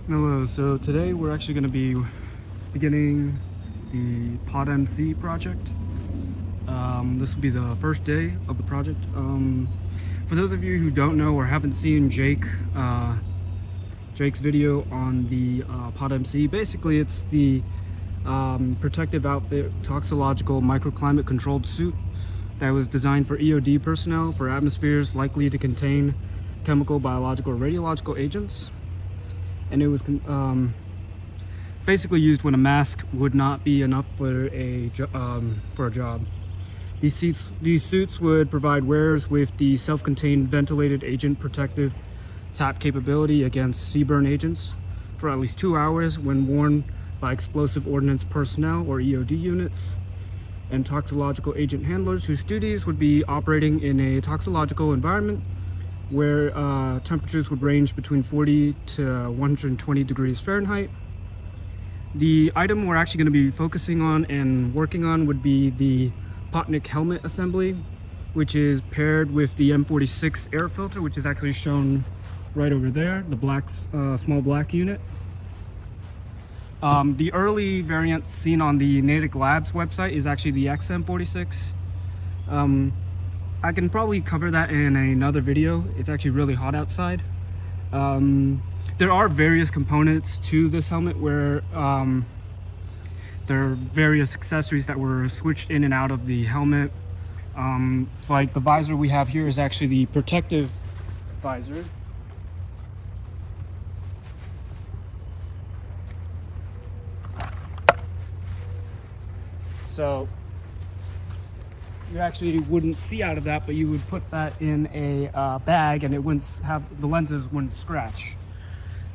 Hello, so today we're actually going to be beginning the POTMC project. This will be the first day of the project. For those of you who don't know or haven't seen Jake's video on the POTMC, basically it's the protective outfit toxicological microclimate controlled suit that was designed for EOD personnel for atmospheres likely to contain chemical, biological, or radiological agents. And it was basically used when a mask would not be enough for a job. These suits would provide wearers with the self-contained ventilated agent protective tap capability against CBRN agents for at least 2 hours when worn by explosive ordnance personnel or EOD units and toxicological agent handlers whose duties would be operating in a toxicological environment where temperatures would range between 40 to 120 degrees Fahrenheit. The item we're actually going to be focusing on and working on would be the POTMC helmet assembly, which is paired with the M46 air filter, which is actually shown right over there, the small black unit. The early variant seen on the Natick Labs website is actually the XM46. I can probably cover that in another video. It's actually really hot outside. There are various components to this helmet where there are various accessories that were switched in and out of the helmet. It's like the visor we have here is actually the protective visor. So you actually wouldn't see out of that, but you would put that in a bag and it wouldn't have, the lenses wouldn't scratch.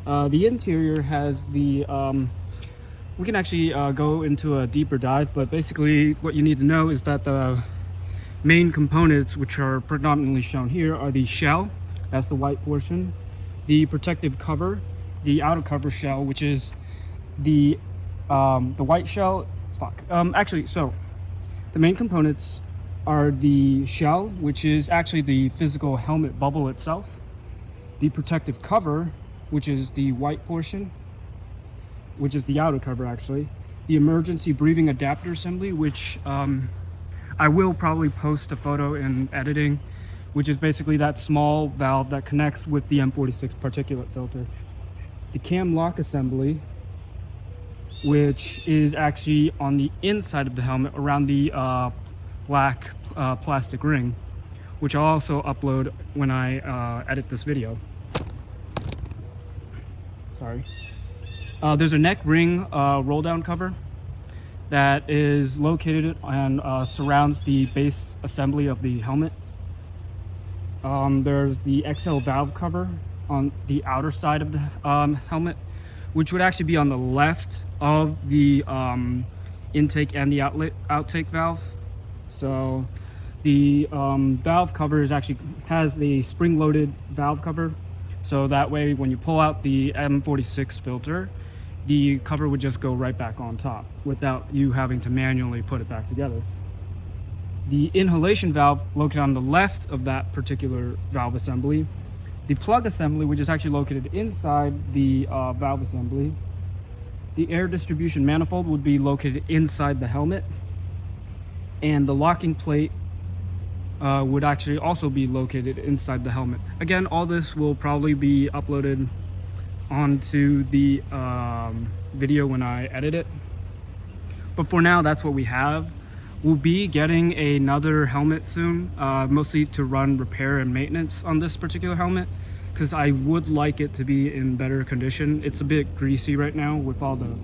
The interior has the we can actually go into a deeper dive, but basically what you need to know is that the main components, which are predominantly shown here, are the shell, that's the white portion, the protective cover, the outer cover shell, which is the white shell. So the main components are the shell, which is actually the physical helmet bubble itself, the protective cover, which is the white portion, which is the outer cover actually, the emergency breathing adapter assembly, which I will probably post a photo in editing, which is basically that small valve that connects with the M46 particulate filter, the cam lock assembly, which is actually on the inside of the helmet around the black plastic ring, which I'll also upload when I edit this video. Sorry. There's a neck ring roll down cover that is located and surrounds the base assembly of the helmet. There's the XL valve cover on the outer side of the helmet, which would actually be on the left of the intake and the outtake valve. So the valve cover has the spring-loaded valve cover, so that way when you pull out the M46 filter, the cover would just go right back on top without you having to manually put it back together. The inhalation valve located on the left of that particular valve assembly, the plug assembly, which is actually located inside the valve assembly, the air distribution manifold would be located inside the helmet, and the locking plate would actually also be located inside the helmet. Again, all this will probably be uploaded onto the video when I edit it. But for now, that's what we have. We'll be getting another helmet soon, mostly to run repair and maintenance on this particular helmet, because I would like it to be in better condition. It's a bit greasy right now with all the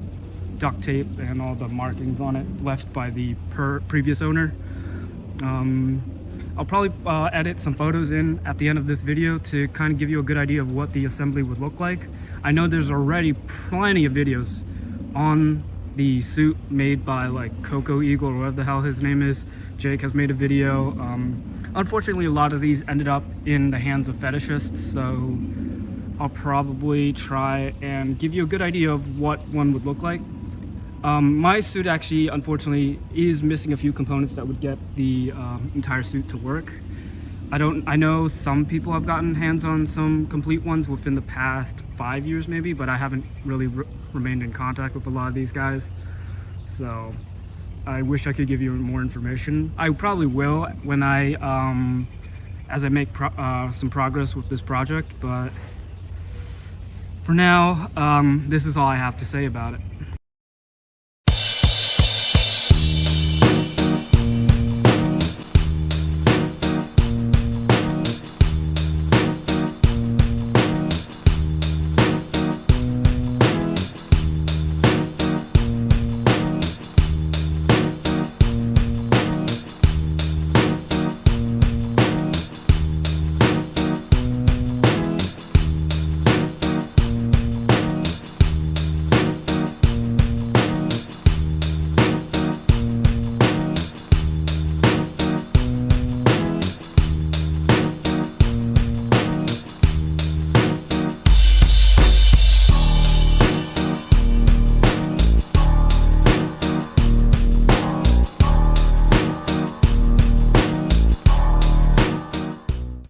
duct tape and all the markings on it left by the previous owner. I'll probably edit some photos in at the end of this video to kind of give you a good idea of what the assembly would look like. I know there's already plenty of videos on the suit made by like Coco Eagle or whatever the hell his name is. Jake has made a video. Unfortunately, a lot of these ended up in the hands of fetishists, so I'll probably try and give you a good idea of what one would look like. My suit actually, unfortunately, is missing a few components that would get the entire suit to work. I know some people have gotten hands on some complete ones within the past 5 years maybe, but I haven't really remained in contact with a lot of these guys. So I wish I could give you more information. I probably will when as I make some progress with this project, but for now, this is all I have to say about it.